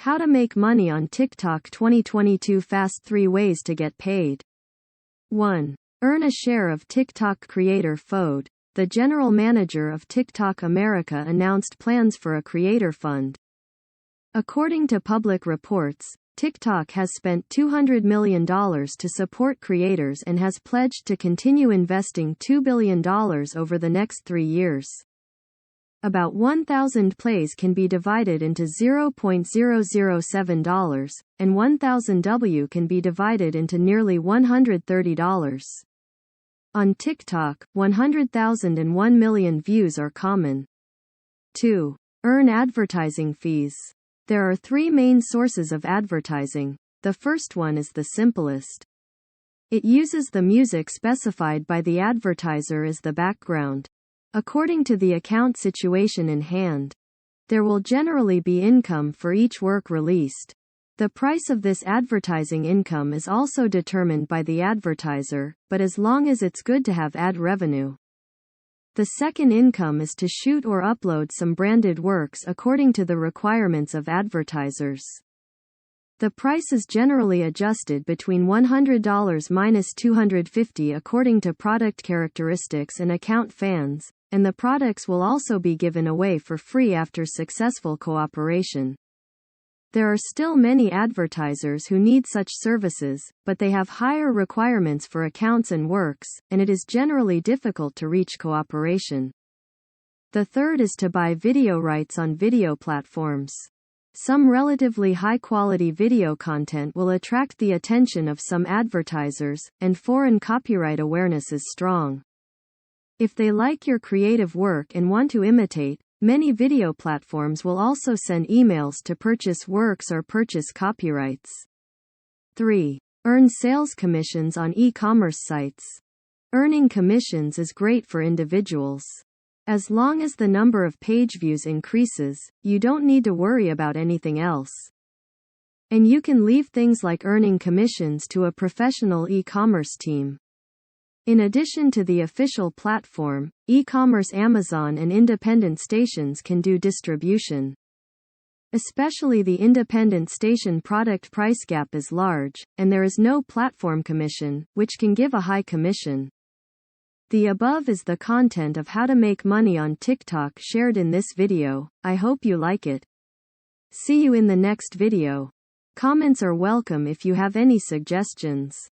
How to make money on TikTok 2022 Fast 3 ways to get paid. 1. Earn a share of TikTok creator FOD. The general manager of TikTok America announced plans for a creator fund. According to public reports, TikTok has spent $200 million to support creators and has pledged to continue investing $2 billion over the next 3 years. About 1,000 plays can be divided into $0.007, and 1,000 W can be divided into nearly $130. On TikTok, 100,000 and 1 million views are common. 2. Earn advertising fees. There are 3 main sources of advertising. The first one is the simplest. It uses the music specified by the advertiser as the background. According to the account situation in hand, there will generally be income for each work released. The price of this advertising income is also determined by the advertiser, but as long as it's good to have ad revenue. The second income is to shoot or upload some branded works according to the requirements of advertisers. The price is generally adjusted between $100 minus $250 according to product characteristics and account fans, and the products will also be given away for free after successful cooperation. There are still many advertisers who need such services, but they have higher requirements for accounts and works, and it is generally difficult to reach cooperation. The third is to buy video rights on video platforms. Some relatively high-quality video content will attract the attention of some advertisers, and foreign copyright awareness is strong. If they like your creative work and want to imitate, many video platforms will also send emails to purchase works or purchase copyrights. 3. Earn sales commissions on e-commerce sites. Earning commissions is great for individuals. As long as the number of page views increases, you don't need to worry about anything else. And you can leave things like earning commissions to a professional e-commerce team. In addition to the official platform, e-commerce Amazon and independent stations can do distribution. Especially the independent station product price gap is large, and there is no platform commission, which can give a high commission. The above is the content of how to make money on TikTok shared in this video. I hope you like it. See you in the next video. Comments are welcome if you have any suggestions.